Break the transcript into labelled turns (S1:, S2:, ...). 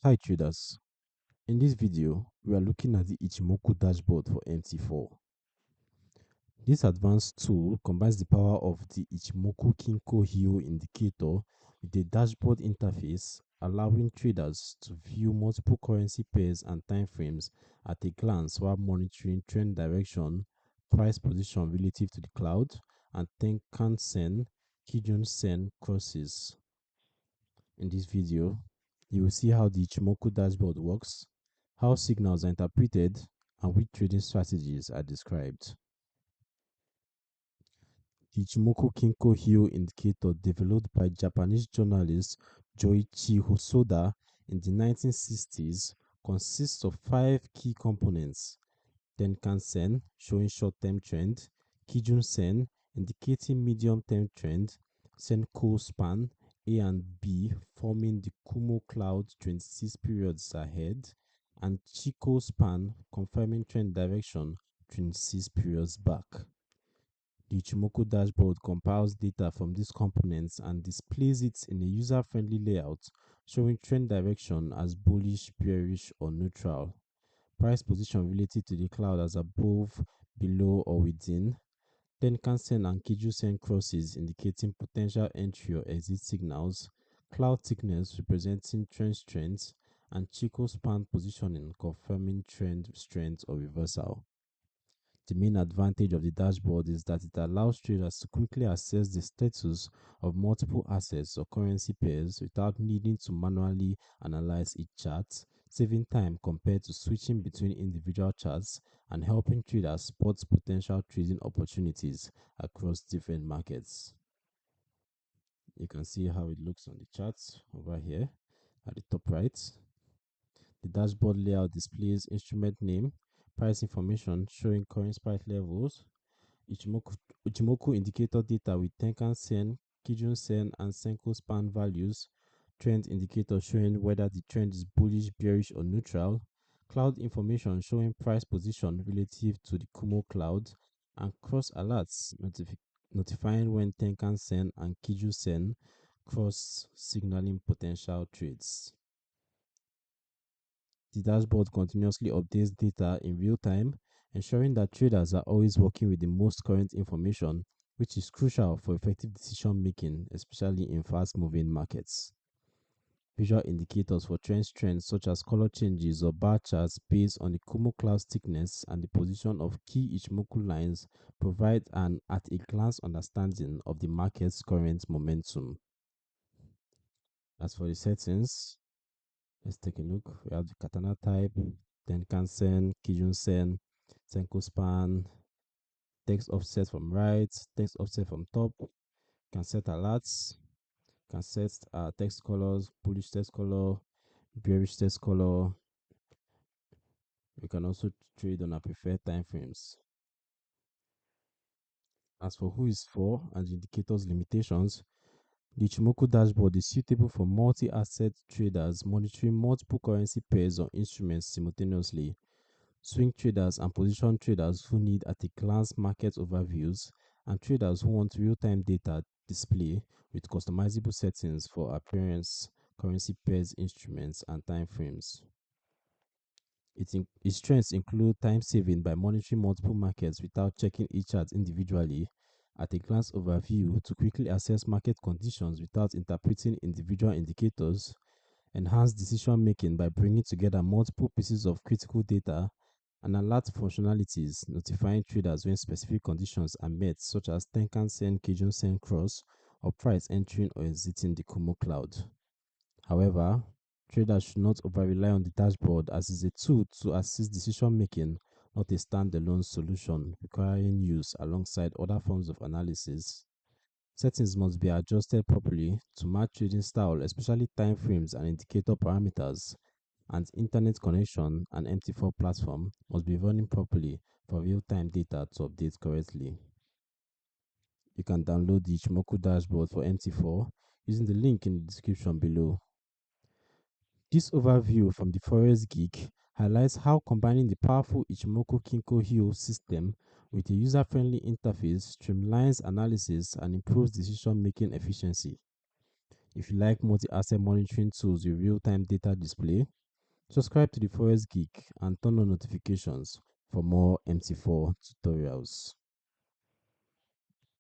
S1: Hi traders, in this video we are looking at the Ichimoku Dashboard for MT4. This advanced tool combines the power of the Ichimoku Kinko Hyo indicator with a dashboard interface, allowing traders to view multiple currency pairs and timeframes at a glance while monitoring trend direction, price position relative to the cloud, and Tenkan-sen Kijun-sen crosses. In this video, you will see how the Ichimoku dashboard works, how signals are interpreted, and which trading strategies are described. The Ichimoku Kinko Hyo indicator, developed by Japanese journalist Joichi Hosoda in the 1960s, consists of 5 key components: Tenkan-sen, showing short-term trend; Kijun-sen, indicating medium-term trend; Chikou Span, A and B, forming the Kumo Cloud 26 periods ahead; and Chikou Span, confirming trend direction 26 periods back. The Ichimoku dashboard compiles data from these components and displays it in a user-friendly layout, showing trend direction as bullish, bearish, or neutral; price position related to the cloud as above, below, or within; Tenkan-sen and Kijun-sen crosses indicating potential entry or exit signals; cloud thickness representing trend strength; and Chikou Span positioning confirming trend strength or reversal. The main advantage of the dashboard is that it allows traders to quickly assess the status of multiple assets or currency pairs without needing to manually analyze each chart, saving time compared to switching between individual charts and helping traders spot potential trading opportunities across different markets. You can see how it looks on the charts over here at the top right. The dashboard layout displays instrument name, price information showing current price levels, Ichimoku indicator data with Tenkan-sen, Kijun-sen, and Chikou Span values, trend indicator showing whether the trend is bullish, bearish, or neutral, cloud information showing price position relative to the Kumo Cloud, and cross alerts notifying when Tenkan-sen and Kijun-sen cross, signaling potential trades. The dashboard continuously updates data in real time, ensuring that traders are always working with the most current information, which is crucial for effective decision making, especially in fast moving markets. Visual indicators for trends such as color changes or bar charts based on the Kumo Cloud thickness and the position of key Ichimoku lines provide an at-a-glance understanding of the market's current momentum. As for the settings, let's take a look. We have the katana type, Tenkan-sen, Kijun-sen, Chikou Span, text offset from right, text offset from top. Can set alerts, can set text colors, bullish text color, bearish text color. We can also trade on our preferred time frames. As for who is for and the indicators limitations, the Ichimoku dashboard is suitable for multi-asset traders monitoring multiple currency pairs or instruments simultaneously, swing traders and position traders who need at-a-glance market overviews, and traders who want real-time data display with customizable settings for appearance, currency pairs, instruments, and time frames. Its strengths include time saving by monitoring multiple markets without checking each chart individually, at-a-glance overview to quickly assess market conditions without interpreting individual indicators, enhanced decision making by bringing together multiple pieces of critical data, and alert functionalities notifying traders when specific conditions are met, such as Tenkan-sen Kijun-sen cross or price entering or exiting the Kumo Cloud. However, traders should not over-rely on the dashboard as it is a tool to assist decision making, not a standalone solution requiring use alongside other forms of analysis. Settings must be adjusted properly to match trading style, especially time frames and indicator parameters, and internet connection and MT4 platform must be running properly for real-time data to update correctly. You can download the Ichimoku dashboard for MT4 using the link in the description below. This overview from the Forex Geek highlights how combining the powerful Ichimoku Kinko Hyo system with a user-friendly interface streamlines analysis and improves decision-making efficiency. If you like multi-asset monitoring tools with real-time data display, subscribe to the Forex Geek and turn on notifications for more MT4 tutorials.